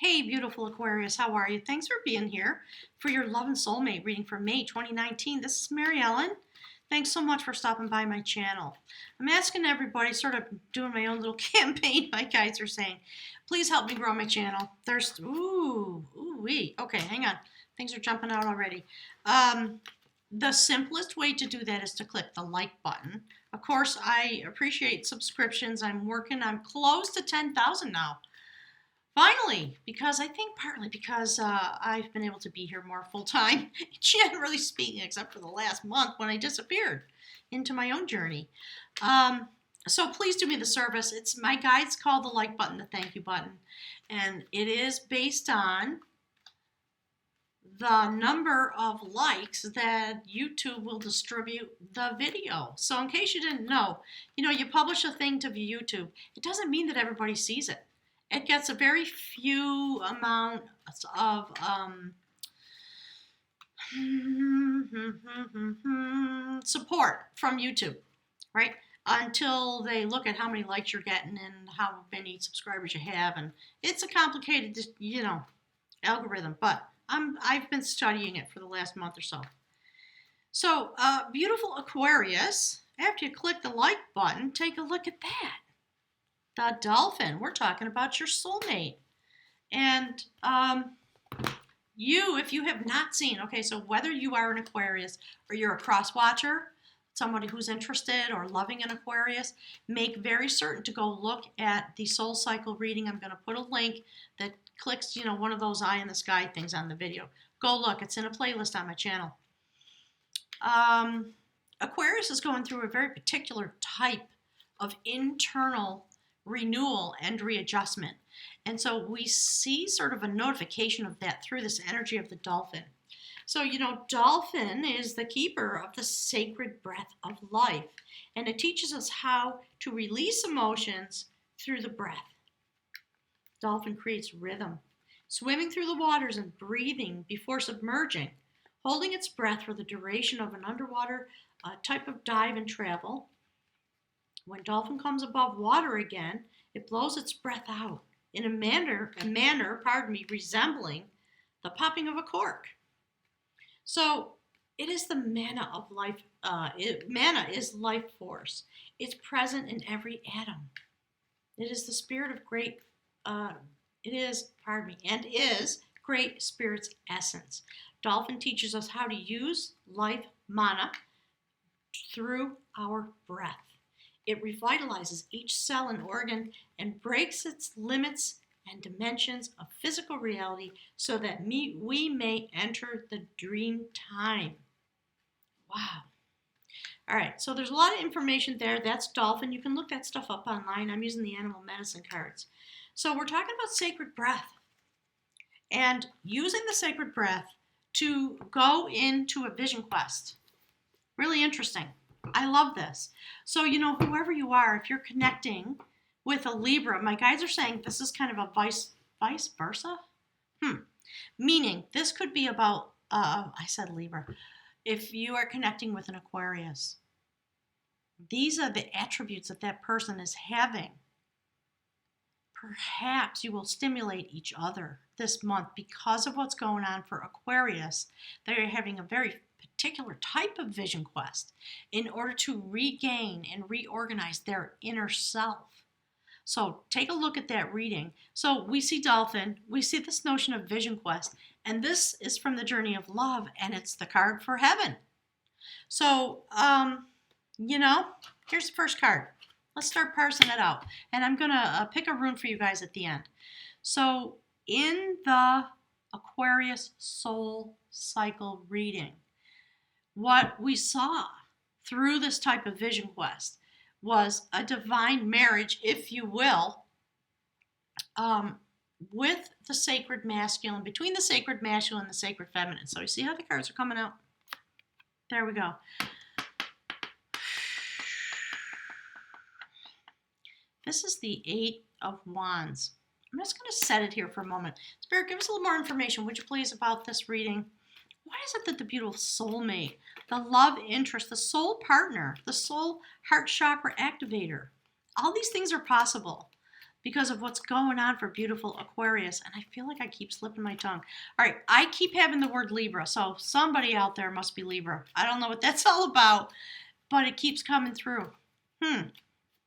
Hey, beautiful Aquarius, how are you? Thanks for being here for your Love and Soulmate reading for May 2019. This is Mary Ellen. Thanks so much for stopping by my channel. I'm asking everybody, sort of doing my own little campaign, my guides are saying, please help me grow my channel. There's, ooh-wee. Okay, hang on. Things are jumping out already. The simplest way to do that is to click the like button. Of course, I appreciate subscriptions. I'm close to 10,000 now. Finally, because I think partly because I've been able to be here more full time, generally speaking, except for the last month when I disappeared into my own journey. So please do me the service. It's my guides call the like button the thank you button, and it is based on the number of likes that YouTube will distribute the video. So in case you didn't know, you publish a thing to YouTube. It doesn't mean that everybody sees it. It gets a very few amount of support from YouTube, right? Until they look at how many likes you're getting and how many subscribers you have. And it's a complicated, algorithm, but I've been studying it for the last month or so. So, beautiful Aquarius, after you click the like button, take a look at that. The dolphin. We're talking about your soulmate. And if you have not seen, okay, so whether you are an Aquarius or you're a cross watcher, somebody who's interested or loving an Aquarius, make very certain to go look at the soul cycle reading. I'm going to put a link that clicks, one of those eye in the sky things on the video. Go look. It's in a playlist on my channel. Aquarius is going through a very particular type of internal renewal and readjustment. And so we see sort of a notification of that through this energy of the dolphin. So, dolphin is the keeper of the sacred breath of life. And it teaches us how to release emotions through the breath. Dolphin creates rhythm, swimming through the waters and breathing before submerging, holding its breath for the duration of an underwater type of dive and travel. When dolphin comes above water again, it blows its breath out in a manner, resembling the popping of a cork. So it is the mana of life. Mana is life force. It's present in every atom. It is the spirit of great. Is great spirit's essence. Dolphin teaches us how to use life mana through our breath. It revitalizes each cell and organ and breaks its limits and dimensions of physical reality so that we may enter the dream time. Wow. All right, so there's a lot of information there. That's dolphin. You can look that stuff up online. I'm using the animal medicine cards. So we're talking about sacred breath and using the sacred breath to go into a vision quest. Really interesting. I love this. So, whoever you are, if you're connecting with a Libra, my guides are saying this is kind of a vice versa. Meaning this could be about, I said Libra. If you are connecting with an Aquarius, these are the attributes that person is having. Perhaps you will stimulate each other this month because of what's going on for Aquarius. They're having a very particular type of vision quest in order to regain and reorganize their inner self. So take a look at that reading. So we see dolphin, we see this notion of vision quest, and this is from the journey of love, and it's the card for heaven. So, here's the first card. Let's start parsing it out. And I'm going to pick a rune for you guys at the end. So in the Aquarius soul cycle reading, what we saw through this type of vision quest was a divine marriage, if you will, with the sacred masculine, between the sacred masculine and the sacred feminine. So you see how the cards are coming out? There we go. This is the 8 of Wands. I'm just going to set it here for a moment. Spirit, give us a little more information, would you please, about this reading. Why is it that the beautiful soulmate, the love interest, the soul partner, the soul heart chakra activator, all these things are possible. because of what's going on for beautiful Aquarius. And I feel like I keep slipping my tongue. All right, I keep having the word Libra, so somebody out there must be Libra. I don't know what that's all about, but it keeps coming through.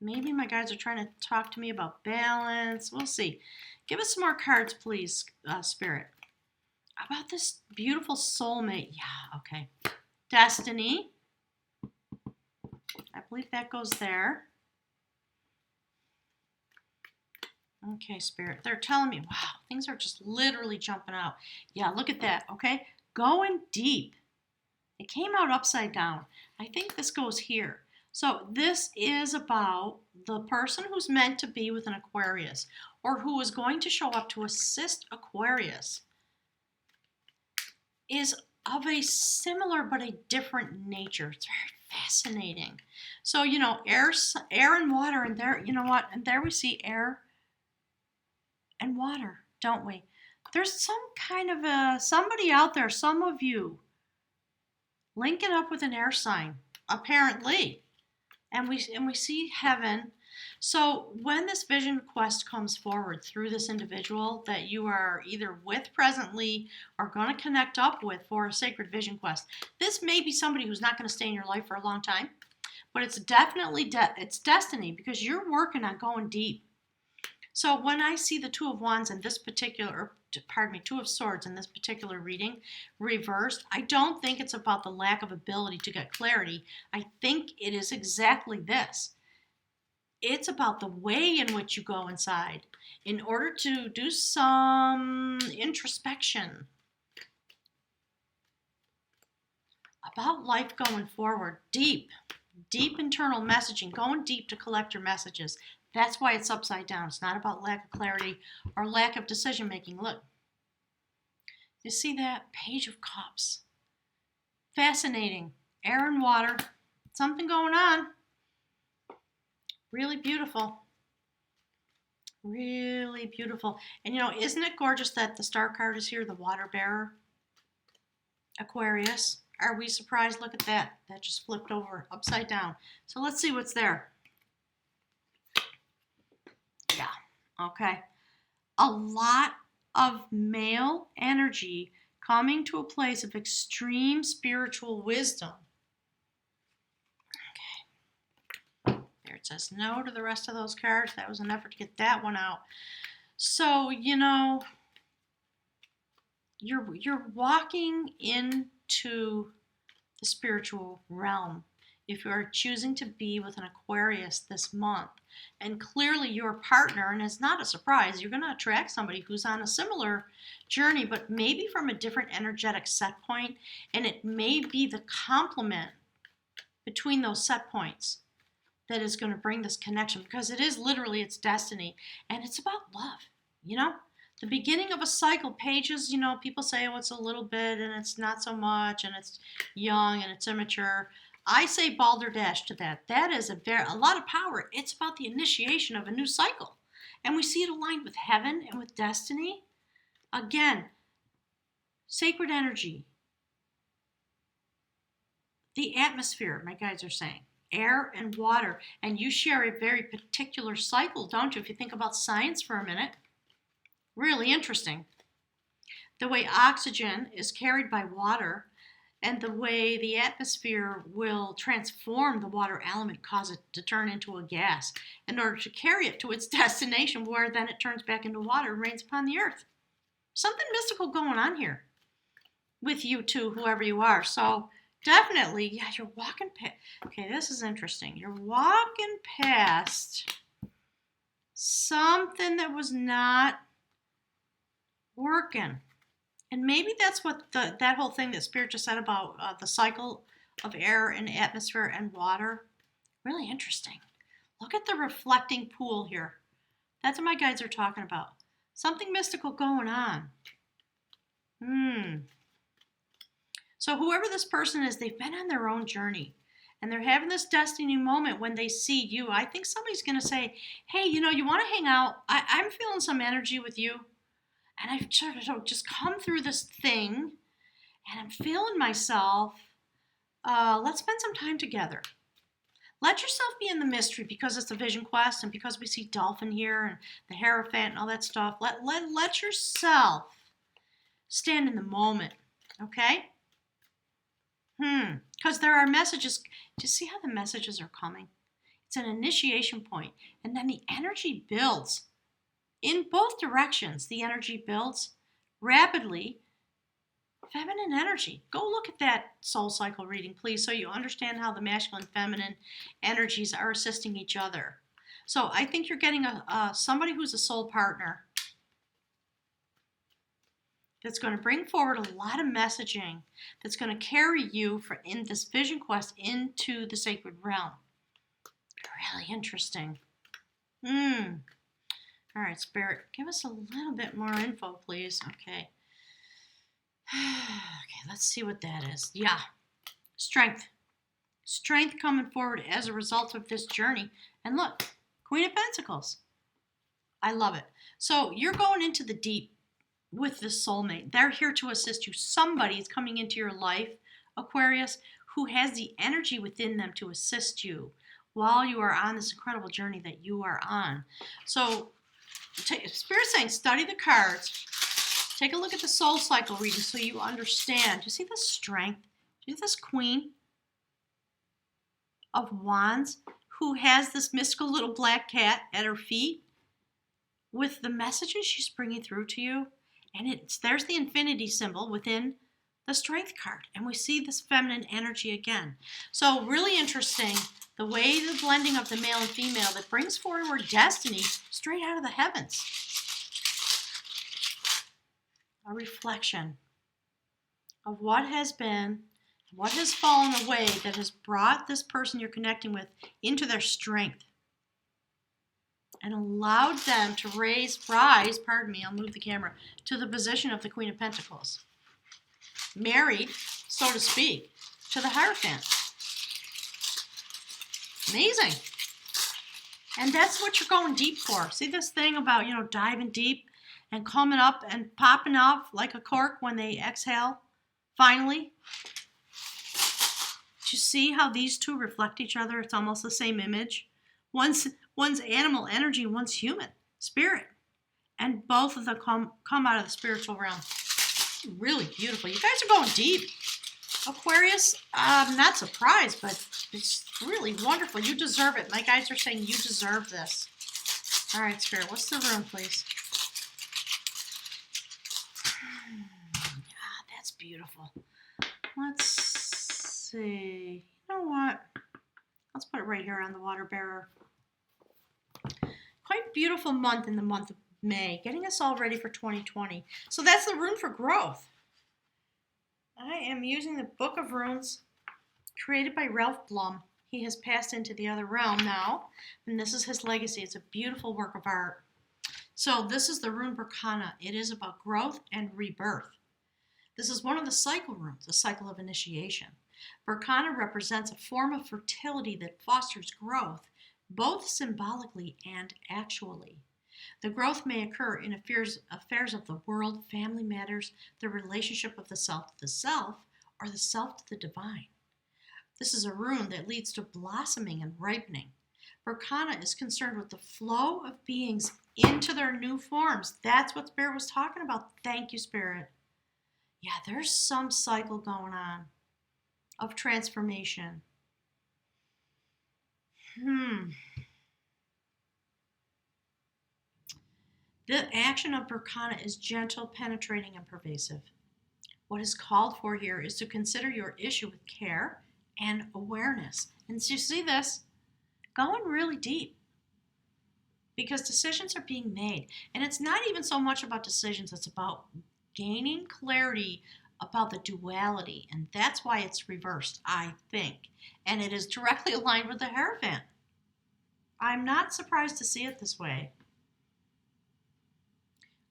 Maybe my guides are trying to talk to me about balance. We'll see. Give us some more cards, please, Spirit. About this beautiful soulmate. Yeah, okay. Destiny. I believe that goes there. Okay, Spirit. They're telling me, wow, things are just literally jumping out. Yeah, look at that, okay? Going deep. It came out upside down. I think this goes here. So this is about the person who's meant to be with an Aquarius, or who is going to show up to assist Aquarius, is of a similar but a different nature. It's very fascinating. So, you know, air and water, and there, you know what? And there we see air and water, don't we? There's some kind of somebody out there, some of you, linking up with an air sign, apparently. And we see heaven. So when this vision quest comes forward through this individual that you are either with presently or going to connect up with for a sacred vision quest, this may be somebody who's not going to stay in your life for a long time, but it's definitely it's destiny, because you're working on going deep. So when I see the Two of Wands in this particular, Two of Swords in this particular reading reversed, I don't think it's about the lack of ability to get clarity. I think it is exactly this. It's about the way in which you go inside in order to do some introspection about life going forward. Deep internal messaging, going deep to collect your messages. That's why it's upside down. It's not about lack of clarity or lack of decision making. Look, you see that? Page of Cups. Fascinating. Air and water. Something going on. Really beautiful. Really beautiful. And you know, isn't it gorgeous that the star card is here, the water bearer? Aquarius. Are we surprised? Look at that. That just flipped over upside down. So let's see what's there. Yeah. Okay. A lot of male energy coming to a place of extreme spiritual wisdom. Okay. There it says no to the rest of those cards. That was an effort to get that one out. So, you know, you're walking into the spiritual realm if you are choosing to be with an Aquarius this month. And clearly your partner, and it's not a surprise, you're going to attract somebody who's on a similar journey, but maybe from a different energetic set point, and it may be the complement between those set points that is going to bring this connection, because it is literally, it's destiny, and it's about love, you know? The beginning of a cycle, pages, you know, people say, oh, it's a little bit, and it's not so much, and it's young, and it's immature. I say balderdash to that. That is a lot of power. It's about the initiation of a new cycle. And we see it aligned with heaven and with destiny. Again, sacred energy. The atmosphere, my guides are saying. Air and water. And you share a very particular cycle, don't you? If you think about science for a minute. Really interesting. The way oxygen is carried by water, and the way the atmosphere will transform the water element, cause it to turn into a gas in order to carry it to its destination, where then it turns back into water and rains upon the earth. Something mystical going on here with you too, whoever you are. So definitely, yeah, you're walking past. Okay, this is interesting. You're walking past something that was not working. And maybe that's what that whole thing that Spirit just said about the cycle of air and atmosphere and water. Really interesting. Look at the reflecting pool here. That's what my guides are talking about. Something mystical going on. So whoever this person is, they've been on their own journey. And they're having this destiny moment when they see you. I think somebody's going to say, hey, you know, you want to hang out? I'm feeling some energy with you. And I've sort of just come through this thing, and I'm feeling myself. Let's spend some time together. Let yourself be in the mystery because it's a vision quest and because we see Dolphin here and the Hierophant and all that stuff. Let yourself stand in the moment, okay? Because there are messages. Do you see how the messages are coming? It's an initiation point, and then the energy builds in both directions. The energy builds rapidly. Feminine energy. Go look at that soul cycle reading, please, so you understand how the masculine and feminine energies are assisting each other. So I think you're getting somebody who's a soul partner that's going to bring forward a lot of messaging that's going to carry you in this vision quest into the sacred realm. Really interesting. All right, Spirit, give us a little bit more info, please. Okay. Okay, let's see what that is. Yeah, strength. Strength coming forward as a result of this journey. And look, Queen of Pentacles. I love it. So you're going into the deep with this soulmate. They're here to assist you. Somebody is coming into your life, Aquarius, who has the energy within them to assist you while you are on this incredible journey that you are on. So Spirit's saying study the cards. Take a look at the soul cycle reading so you understand. Do you see the strength? Do you see this Queen of Wands who has this mystical little black cat at her feet with the messages she's bringing through to you? And there's the infinity symbol within the strength card. And we see this feminine energy again. So really interesting, the way the blending of the male and female that brings forward destiny straight out of the heavens. A reflection of what has been, what has fallen away that has brought this person you're connecting with into their strength and allowed them to rise, I'll move the camera, to the position of the Queen of Pentacles. Married, so to speak, to the Hierophant. Amazing. And that's what you're going deep for. See this thing about, diving deep and coming up and popping off like a cork when they exhale, finally? Do you see how these two reflect each other? It's almost the same image. One's animal energy, one's human spirit. And both of them come out of the spiritual realm. Really beautiful. You guys are going deep. Aquarius, I'm not surprised, but it's really wonderful. You deserve it. My guides are saying you deserve this. All right, Spirit, what's the room, please? That's beautiful. Let's see. You know what? Let's put it right here on the water bearer. Quite beautiful month in the month of May, getting us all ready for 2020. So that's the rune for growth. I am using the Book of Runes created by Ralph Blum. He has passed into the other realm now, and this is his legacy. It's a beautiful work of art. So this is the rune Berkana. It is about growth and rebirth. This is one of the cycle runes, the cycle of initiation. Berkana represents a form of fertility that fosters growth, both symbolically and actually. The growth may occur in affairs of the world, family matters, the relationship of the self to the self, or the self to the divine. This is a rune that leads to blossoming and ripening. Berkana is concerned with the flow of beings into their new forms. That's what Spirit was talking about. Thank you, Spirit. Yeah, there's some cycle going on of transformation. The action of Berkana is gentle, penetrating, and pervasive. What is called for here is to consider your issue with care and awareness. And so you see this going really deep because decisions are being made. And it's not even so much about decisions, it's about gaining clarity about the duality. And that's why it's reversed, I think. And it is directly aligned with the Hierophant. I'm not surprised to see it this way.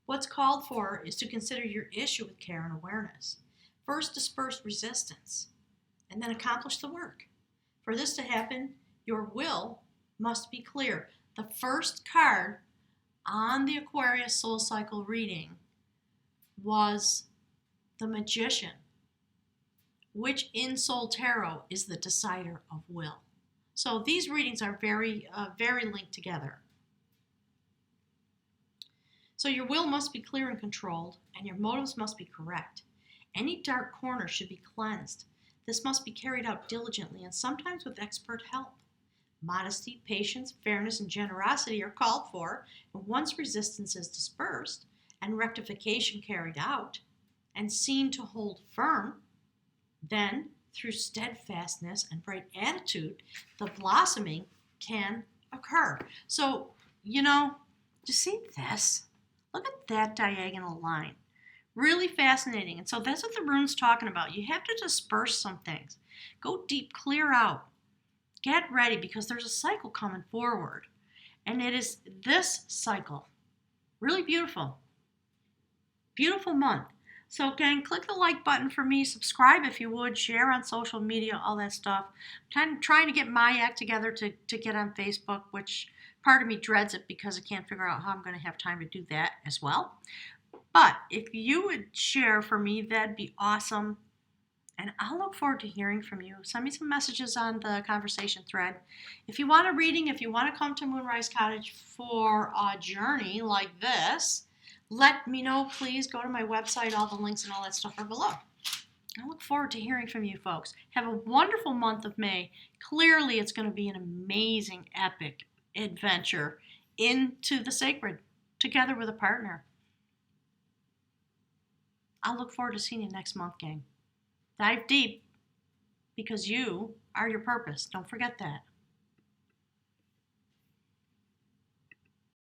What's called for is to consider your issue with care and awareness. First, disperse resistance, and then accomplish the work. For this to happen, your will must be clear. The first card on the Aquarius Soul Cycle reading was the Magician, which in Soul Tarot is the decider of will. So these readings are very, very linked together. So your will must be clear and controlled, and your motives must be correct. Any dark corner should be cleansed. This must be carried out diligently and sometimes with expert help. Modesty, patience, fairness, and generosity are called for, and once resistance is dispersed and rectification carried out and seen to hold firm, then through steadfastness and right attitude, the blossoming can occur. So, you see this? Look at that diagonal line. Really fascinating. And so that's what the rune's talking about. You have to disperse some things. Go deep, clear out. Get ready because there's a cycle coming forward. And it is this cycle. Really beautiful. Beautiful month. So gang, click the like button for me. Subscribe if you would. Share on social media, all that stuff. I'm trying to get my act together to get on Facebook, which part of me dreads it because I can't figure out how I'm going to have time to do that as well. But if you would share for me, that'd be awesome. And I'll look forward to hearing from you. Send me some messages on the conversation thread. If you want a reading, if you want to come to Moonrise Cottage for a journey like this, let me know, please. Go to my website. All the links and all that stuff are below. I look forward to hearing from you folks. Have a wonderful month of May. Clearly, it's going to be an amazing, epic adventure into the sacred together with a partner. I'll look forward to seeing you next month, gang. Dive deep because you are your purpose. Don't forget that.